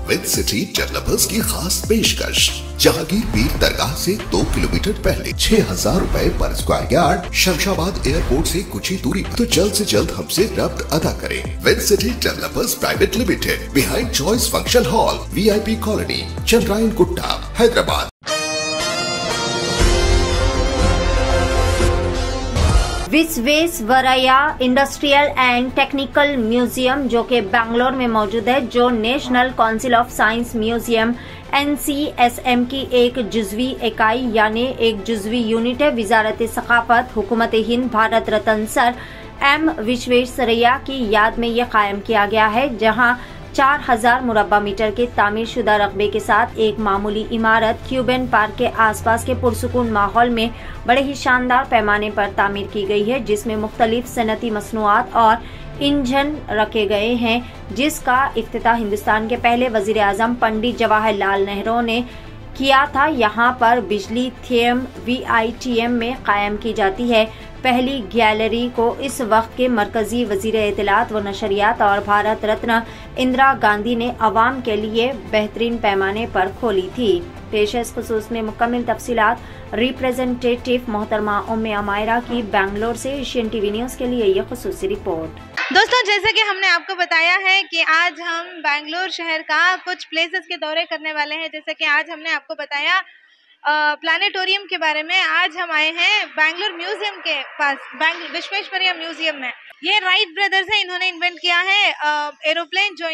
With city developers की खास पेशकश। जहांगीर पीर दरगाह से 2 किलोमीटर पहले 6,000 रुपए पर स्क्वायर यार्ड, शमशाबाद एयरपोर्ट से कुछ ही दूरी पर। तो जल्द से जल्द हमसे रब्त अदा करें। With city developers private limited, behind choice function hall, VIP colony, Chandrayan Gutta, Hyderabad. Visvesvaraya industrial and technical museum जो कि बेंगलोर में मौजूद है, जो national council of science museum NCSM की एक जुज़वी इकाई यानी एक जुज़वी यूनिट है। वजारत सकाफत, हुकूमत हिंद, भारत रत्न सर M विश्वेश्वरैया की याद में ये कायम किया गया है, जहां 4,000 मुरब्बा मीटर के तामीरशुदा रकबे के साथ एक मामूली इमारत क्यूबन पार्क के आसपास के पुरसुकून माहौल में बड़े ही शानदार पैमाने पर तामीर की गई है, जिसमें मुख्तलिफ सनती मसनूआत और इंजन रखे गए हैं, जिसका इफ्तिताह हिंदुस्तान के पहले वजीर आजम पंडित जवाहरलाल नेहरू ने किया था। यहाँ पर बिजली थेम VITM में कायम की जाती है। पहली गैलरी को इस वक्त के मरकजी वजीर इत्तलात व नशरियात और भारत रत्न इंदिरा गांधी ने अवाम के लिए बेहतरीन पैमाने पर खोली थी। पेश इस खुसूस में मुकम्मल तफसीलात रिप्रेजेंटेटिव मोहतरमा उम्मे अमायरा की बेंगलोर से एशियन TV न्यूज़ के लिए ये खुसूसी रिपोर्ट। दोस्तों, जैसे कि हमने आपको बताया है कि आज हम बेंगलोर शहर का कुछ प्लेसेस के दौरे करने वाले हैं। जैसे कि आज हमने आपको बताया प्लानेटोरियम के बारे में। आज हम आए हैं बेंगलोर म्यूजियम के पास, विश्वेश्वरैया म्यूजियम में। ये राइट ब्रदर्स हैं, इन्होंने इन्वेंट किया है एरोप्लेन जो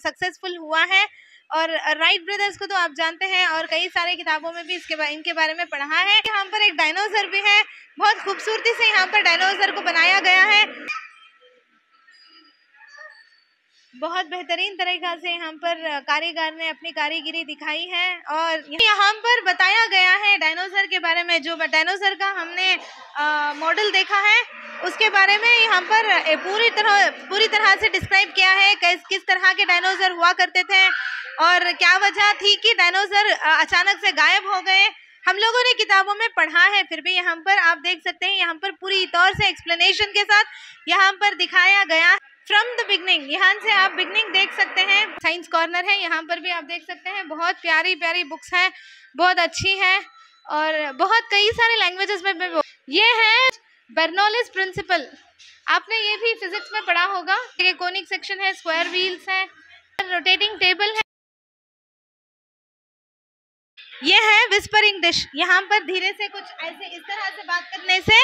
सक्सेसफुल हुआ है। और राइट ब्रदर्स को तो आप जानते हैं और कई सारे किताबों में भी इनके बारे में पढ़ा है। यहाँ पर एक डायनासोर भी है, बहुत खूबसूरती से यहाँ पर डायनासोर को बनाया गया है। बहुत बेहतरीन तरीका से यहाँ पर कारीगर ने अपनी कारीगिरी दिखाई है। और यहाँ पर बताया गया है डायनासोर के बारे में, जो डायनासोर का हमने मॉडल देखा है उसके बारे में यहाँ पर पूरी तरह से डिस्क्राइब किया है किस तरह के डायनासोर हुआ करते थे और क्या वजह थी कि डायनासोर अचानक से गायब हो गए। हम लोगों ने किताबों में पढ़ा है, फिर भी यहाँ पर आप देख सकते हैं, यहाँ पर पूरी तौर से एक्सप्लेनेशन के साथ यहाँ पर दिखाया गया फ्रॉम द बिगनिंग। यहाँ से आप बिगनिंग देख सकते हैं। साइंस कॉर्नर है, यहाँ पर भी आप देख सकते हैं। बहुत प्यारी प्यारी बुक्स हैं, बहुत अच्छी है और बहुत कई सारे लैंग्वेजेस में भी। ये है बर्नौलीज प्रिंसिपल, आपने ये भी फिजिक्स में पढ़ा होगा। ये कोनिक सेक्शन है, स्क्वायर व्हील्स है, रोटेटिंग टेबल है। ये है विस्परिंग डिश, यहाँ पर धीरे से कुछ ऐसे इस तरह से बात करने से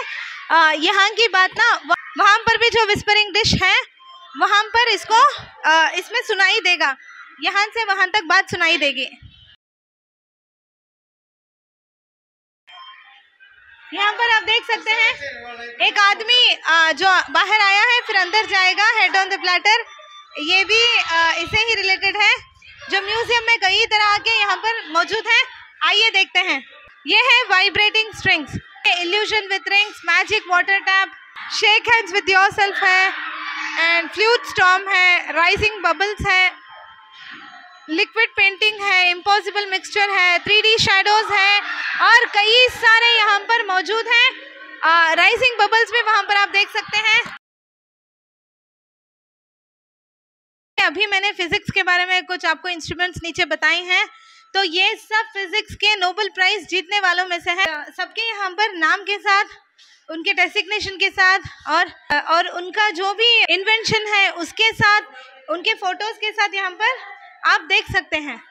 यहाँ की बात ना वहाँ पर भी जो विस्परिंग डिश है वहाँ पर इसमें सुनाई देगा, यहाँ से वहाँ तक बात सुनाई देगी। यहाँ पर आप देख सकते हैं एक आदमी जो बाहर आया है फिर अंदर जाएगा, हेड ऑन द प्लेटर। ये भी इसे ही रिलेटेड है, जो म्यूजियम में कई तरह के यहाँ पर मौजूद हैं। आइए देखते हैं। ये है vibrating strings, illusion with rings, magic water tap, shake hands with yourself है एंड फ्लूट स्टॉर्म है, राइजिंग बबल्स है, लिक्विड पेंटिंग है, इम्पॉसिबल मिक्सचर है, 3D शैडोज है और कई सारे यहाँ पर मौजूद हैं। राइजिंग बबल्स भी वहाँ पर आप देख सकते हैं। अभी मैंने फिजिक्स के बारे में कुछ आपको इंस्ट्रूमेंट्स नीचे बताए हैं, तो ये सब फिजिक्स के नोबेल प्राइज जीतने वालों में से है। सबके यहाँ पर नाम के साथ, उनके डेसिग्नेशन के साथ और उनका जो भी इन्वेंशन है उसके साथ, उनके फोटोज के साथ यहाँ पर आप देख सकते हैं।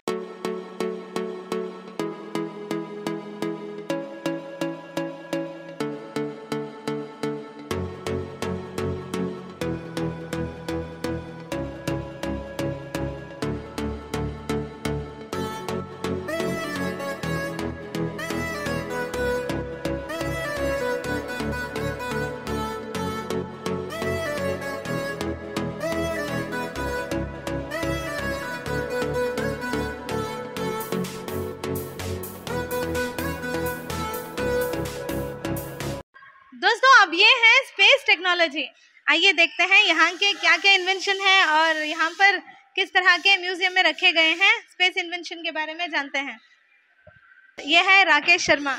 दोस्तों, अब ये है स्पेस टेक्नोलॉजी। आइए देखते हैं यहाँ के क्या क्या इन्वेंशन है और यहाँ पर किस तरह के म्यूजियम में रखे गए हैं। स्पेस इन्वेंशन के बारे में जानते हैं। ये है राकेश शर्मा,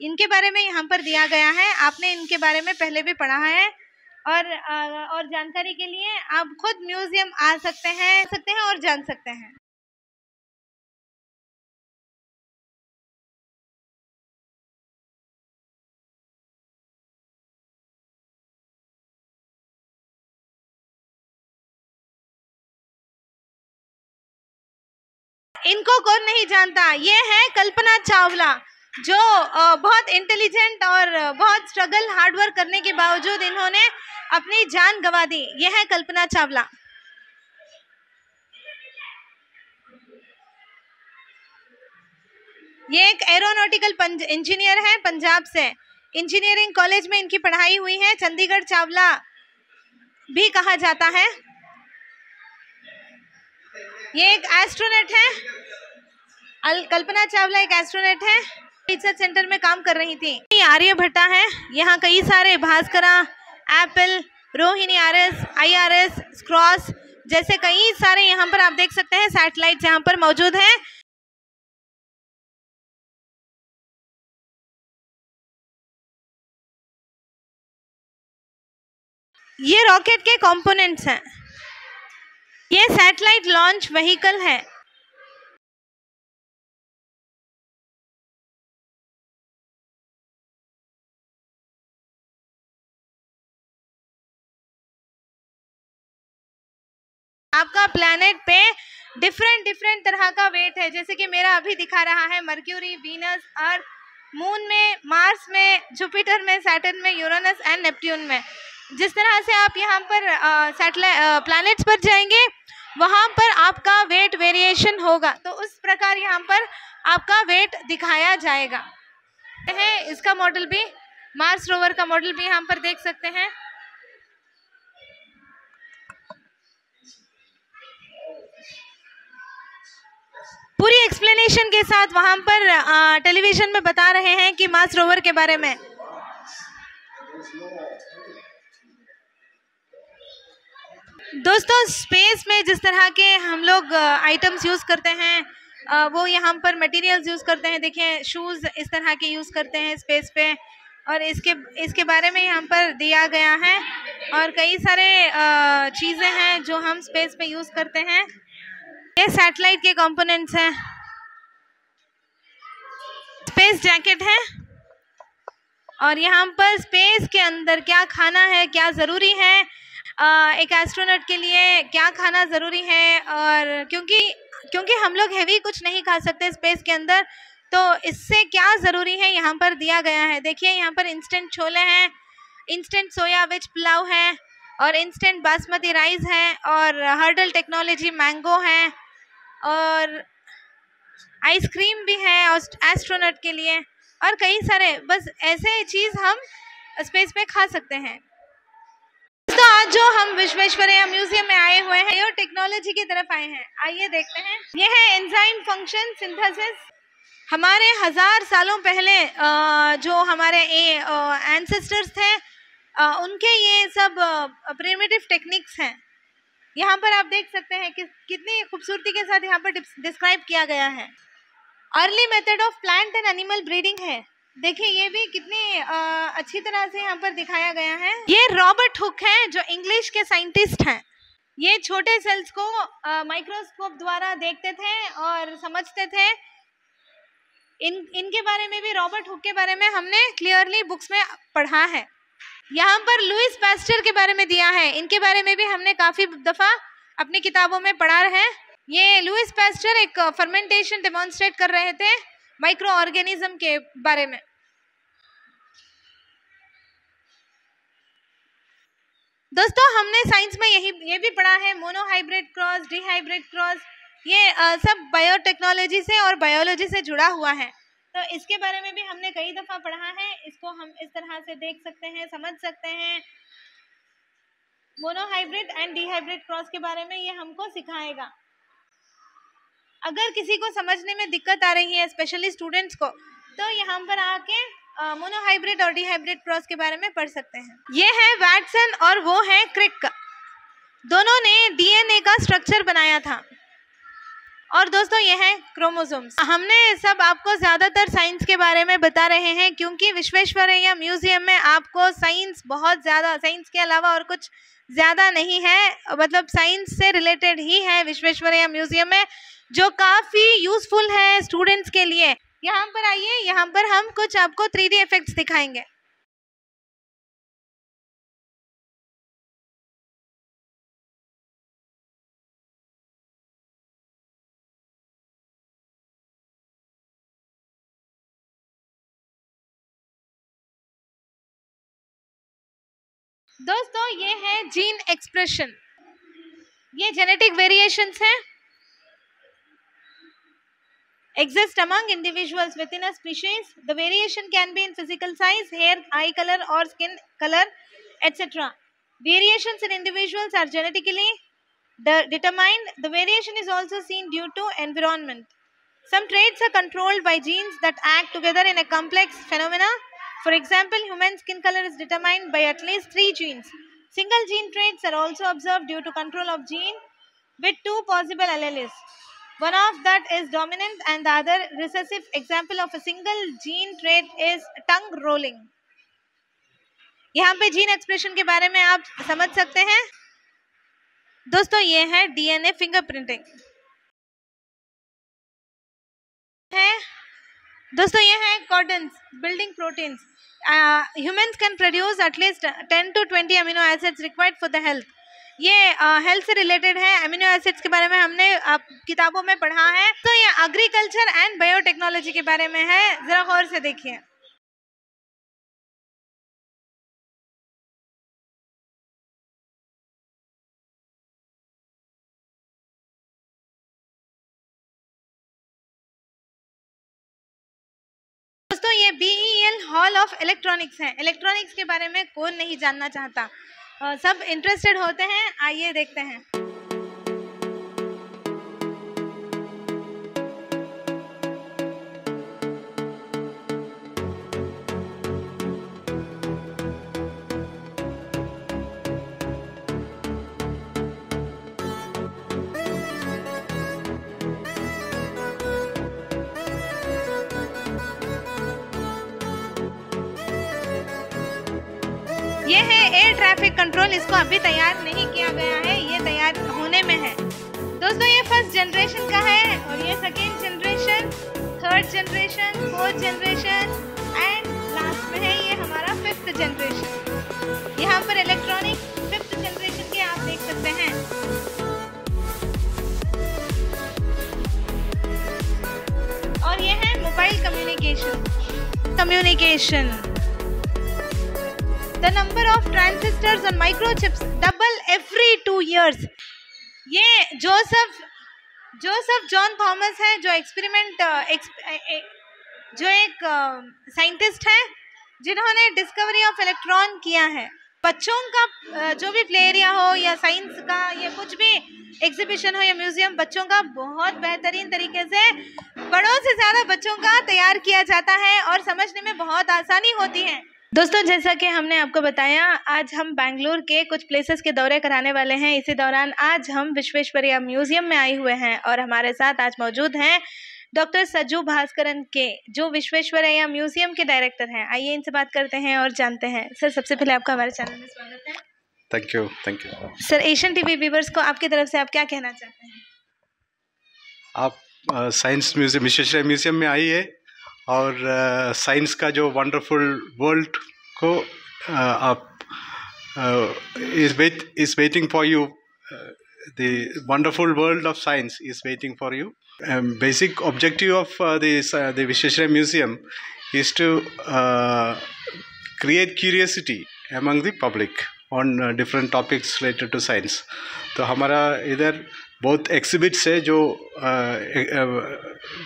इनके बारे में यहाँ पर दिया गया है। आपने इनके बारे में पहले भी पढ़ा है और जानकारी के लिए आप खुद म्यूजियम आ सकते हैं और जान सकते हैं। इनको कौन नहीं जानता, ये है कल्पना चावला, जो बहुत इंटेलिजेंट और बहुत स्ट्रगल हार्डवर्क करने के बावजूद इन्होंने अपनी जान गंवा दी। ये है कल्पना चावला। ये एक एरोनॉटिकल इंजीनियर है, पंजाब से। इंजीनियरिंग कॉलेज में इनकी पढ़ाई हुई है, चंडीगढ़ चावला भी कहा जाता है। ये एक एस्ट्रोनॉट है, कल्पना चावला एक एस्ट्रोनॉट है, रिसर्च सेंटर में काम कर रही थी। ये आर्यभट्टा है, यहाँ कई सारे Bhaskara, Apple, Rohini RS, IRS, cross जैसे कई सारे यहाँ पर आप देख सकते हैं सैटेलाइट यहाँ पर मौजूद हैं। ये रॉकेट के कंपोनेंट्स हैं। ये सैटेलाइट लॉन्च व्हीकल है। आपका प्लैनेट पे डिफरेंट तरह का वेट है, जैसे कि मेरा अभी दिखा रहा है मर्क्यूरी, वीनस, अर्थ, मून में, मार्स में, जुपिटर में, सैटर्न में, यूरेनस एंड नेपट्यून में। जिस तरह से आप यहाँ पर प्लैनेट्स पर जाएंगे वहाँ पर आपका वेट वेरिएशन होगा, तो उस प्रकार यहाँ पर आपका वेट दिखाया जाएगा। है इसका मॉडल भी, मार्स रोवर का मॉडल भी यहाँ पर देख सकते हैं। पूरी एक्सप्लेनेशन के साथ वहां पर टेलीविजन में बता रहे हैं कि मार्स रोवर के बारे में। दोस्तों स्पेस में जिस तरह के हम लोग आइटम्स यूज करते हैं वो यहाँ पर मटेरियल्स यूज करते हैं। देखिए शूज इस तरह के यूज करते हैं स्पेस पे, और इसके बारे में यहाँ पर दिया गया है। और कई सारे चीजें हैं जो हम स्पेस पे यूज करते हैं। ये सैटेलाइट के कंपोनेंट्स हैं। स्पेस जैकेट है, और यहाँ पर स्पेस के अंदर क्या खाना है, क्या ज़रूरी है, एक एस्ट्रोनॉट के लिए क्या खाना ज़रूरी है। और क्योंकि हम लोग हैवी कुछ नहीं खा सकते स्पेस के अंदर, तो इससे क्या ज़रूरी है यहाँ पर दिया गया है। देखिए यहाँ पर इंस्टेंट छोले हैं, इंस्टेंट सोया वेज पुलाव है, और इंस्टेंट बासमती राइस है, और हर्डल टेक्नोलॉजी मैंगो है, और आइसक्रीम भी है एस्ट्रोनॉट के लिए, और कई सारे बस ऐसे चीज़ हम स्पेस पे खा सकते हैं। तो आज जो हम विश्वेश्वरैया म्यूजियम में आए हुए हैं, ये टेक्नोलॉजी की तरफ आए हैं। आइए देखते हैं। ये है एंजाइम फंक्शन सिंथेसिस। हमारे 1000 सालों पहले जो हमारे एंसेस्टर्स थे उनके ये सब प्रिमिटिव टेक्निक्स हैं। यहाँ पर आप देख सकते हैं कि कितनी खूबसूरती के साथ यहाँ पर डिस्क्राइब किया गया है। Early method of plant and animal breeding है। देखिए ये भी कितनी अच्छी तरह से यहाँ पर दिखाया गया है। ये रॉबर्ट हुक है जो इंग्लिश के साइंटिस्ट हैं। ये छोटे सेल्स को माइक्रोस्कोप द्वारा देखते थे और समझते थे। इनके बारे में भी, रॉबर्ट हुक के बारे में हमने क्लियरली बुक्स में पढ़ा है। यहाँ पर लुइस पास्चर के बारे में दिया है। इनके बारे में भी हमने काफ़ी दफ़ा अपनी किताबों में पढ़ा है। ये लुइस पास्चर एक फर्मेंटेशन डेमोन्स्ट्रेट कर रहे थे माइक्रो ऑर्गेनिज्म के बारे में। दोस्तों हमने साइंस में ये भी पढ़ा है, मोनोहाइब्रिड क्रॉस, डिहाइब्रिड क्रॉस, ये सब बायोटेक्नोलॉजी से और बायोलॉजी से जुड़ा हुआ है। तो इसके बारे में भी हमने कई दफ़ा पढ़ा है। इसको हम इस तरह से देख सकते हैं, समझ सकते हैं। मोनोहाइब्रिड एंड डिहाइब्रिड क्रॉस के बारे में ये हमको सिखाएगा। अगर किसी को समझने में दिक्कत आ रही है, स्पेशली स्टूडेंट्स को, तो यहाँ पर आके मोनोहाइब्रिड और डिहाइब्रिड क्रॉस के बारे में पढ़ सकते हैं। ये है वैटसन और वो है क्रिक। दोनों ने DNA का स्ट्रक्चर बनाया था। और दोस्तों ये है क्रोमोसोम्स। हमने सब आपको ज़्यादातर साइंस के बारे में बता रहे हैं क्योंकि विश्वेश्वरैया म्यूजियम में आपको साइंस बहुत ज़्यादा, साइंस के अलावा और कुछ ज़्यादा नहीं है, मतलब साइंस से रिलेटेड ही है विश्वेश्वरैया म्यूजियम में, जो काफ़ी यूज़फुल है स्टूडेंट्स के लिए। यहाँ पर आइए, यहाँ पर हम कुछ आपको 3D इफेक्ट्स दिखाएंगे। दोस्तों ये है जीन एक्सप्रेशन, ये जेनेटिक वेरिएशंस हैं exist among individuals within a species. The variation can be in physical size, hair, eye color or skin color, etc. Variations in individuals are genetically determined. The variation is also seen due to environment. Some traits are controlled by genes that act together in a complex phenomena. For example, human skin color is determined by at least 3 genes. Single gene traits are also observed due to control of gene with 2 possible alleles. One of that is dominant and the other recessive. Example of a single gene trait is tongue rolling. यहाँ पे gene expression के बारे में आप समझ सकते हैं। दोस्तों ये है डीएनए फिंगरप्रिंटिंग है। दोस्तों ये है कॉर्डन्स building proteins. Humans can produce at least 10 to 20 amino acids required for the health. ये हेल्थ से रिलेटेड है। अमीनो एसिड्स के बारे में हमने किताबों में पढ़ा है। तो ये एग्रीकल्चर एंड बायोटेक्नोलॉजी के बारे में है, जरा गौर से देखिए। दोस्तों ये BEL हॉल ऑफ इलेक्ट्रॉनिक्स है। इलेक्ट्रॉनिक्स के बारे में कौन नहीं जानना चाहता, सब इंटरेस्टेड होते हैं। आइए देखते हैं। ये है एयर ट्रैफिक कंट्रोल, इसको अभी तैयार नहीं किया गया है, ये तैयार होने में है। दोस्तों ये फर्स्ट जनरेशन का है और ये second generation, third generation, fourth generation and last में है ये हमारा फिफ्थ जनरेशन। यहाँ पर इलेक्ट्रॉनिक फिफ्थ जनरेशन के आप देख सकते हैं। और ये है mobile communication. The number of transistors on microchips double every 2 years. ये जोसेफ जॉन थॉमस है जो जो एक साइंटिस्ट है जिन्होंने डिस्कवरी ऑफ इलेक्ट्रॉन किया है। बच्चों का जो भी प्ले एरिया हो या साइंस का या कुछ भी एग्जीबिशन हो या म्यूजियम, बच्चों का बहुत बेहतरीन तरीके से बड़ों से ज़्यादा बच्चों का तैयार किया जाता है और समझने में बहुत आसानी होती है। दोस्तों जैसा कि हमने आपको बताया, आज हम बेंगलुरु के कुछ प्लेसेस के दौरे कराने वाले हैं। इसी दौरान आज हम विश्वेश्वरैया म्यूजियम में आए हुए हैं और हमारे साथ आज मौजूद हैं डॉक्टर सज्जू भास्करन के, जो विश्वेश्वरैया म्यूजियम के डायरेक्टर हैं। आइए इनसे बात करते हैं और जानते हैं। सर सबसे पहले आपका हमारे चैनल में स्वागत है। Thank you sir, Asian TV viewers को आपकी तरफ से आप क्या कहना चाहते हैं? आप साइंस म्यूजियम विश्वेश्वरैया म्यूजियम में आइए और साइंस का जो वंडरफुल वर्ल्ड को आप is waiting for you. The wonderful world of science is waiting for you. Basic objective of the Visvesvaraya Museum is to create curiosity among the public on different topics related to science. तो हमारा इधर बहुत exhibits है जो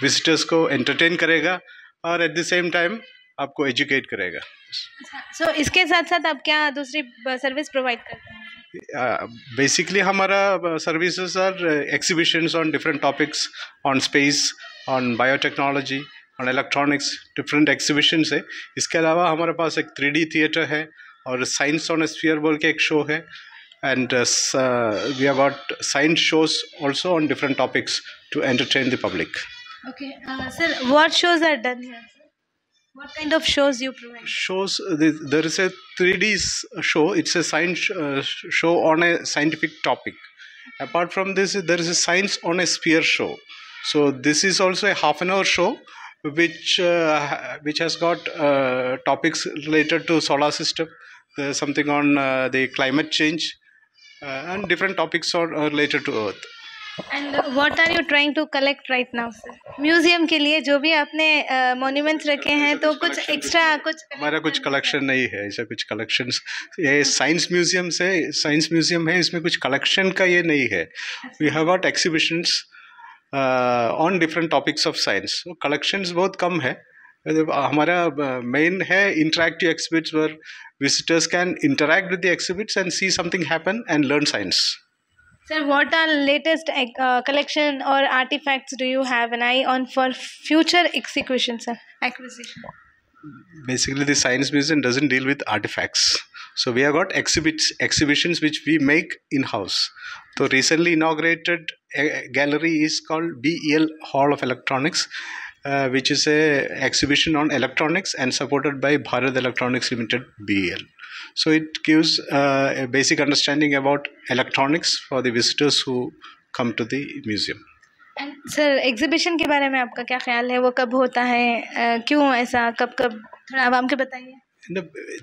visitors को entertain करेगा और at the same time आपको एजुकेट करेगा। सो इसके साथ साथ आप क्या दूसरी सर्विस प्रोवाइड करते हैं? बेसिकली हमारा services are exhibitions on different topics, on space, on biotechnology, on electronics, different exhibitions है। इसके अलावा हमारे पास एक 3D थिएटर है और साइंस ऑन ए स्फीयर बोल के एक शो है and we have got science shows also on different topics to entertain the public. Okay, sir, what shows are done here, sir? What kind of shows you provide? Shows, there is a 3D show. It's a science show on a scientific topic. Apart from this, there is a science on a sphere show. So this is also a half-an-hour show, which has got topics related to solar system. There's something on the climate change, and different topics are related to Earth. And what are you trying to collect right now sir? Museum के लिए जो भी आपने monuments रखे हैं, तो कुछ extra कुछ हमारा कुछ कलेक्शन नहीं है, ऐसा कुछ कलेक्शंस। ये साइंस म्यूजियम है, इसमें कुछ कलेक्शन का ये नहीं है। We have got exhibitions on different topics of science. Collections बहुत कम है। हमारा मेन है interactive exhibits where visitors can interact with the exhibits and see something happen and learn science. Sir, what are latest collection or artifacts do you have an eye on for future execution, sir? Acquisition. Basically, the science museum doesn't deal with artifacts. So we have got exhibitions which we make in-house. So recently inaugurated gallery is called BEL Hall of Electronics, which is a exhibition on electronics and supported by Bharat Electronics Limited, BEL. So it gives a basic understanding about electronics for the visitors who come to the museum. And sir, exhibition के बारे में आपका क्या ख्याल है? वो कब होता है? क्यों ऐसा? कब थोड़ा आवाम के बताइए।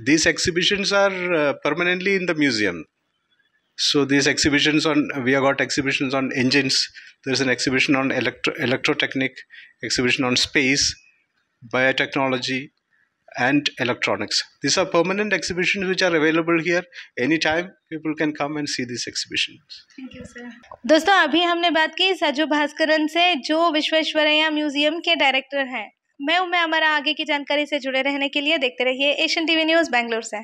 These exhibitions are permanently in the museum. So these exhibitions we have got exhibitions on engines. There's an exhibition on electrotechnic, exhibition on space, biotechnology, and electronics. These are permanent exhibitions which are available here anytime. People can come and see these exhibitions. Thank you, sir. दोस्तों, अभी हमने बात की साजू भास्करन से, जो Visvesvaraya museum के director हैं। मैं हमारा आगे की जानकारी से जुड़े रहने के लिए देखते रहिए एशियन टीवी न्यूज़ बैंगलोर से।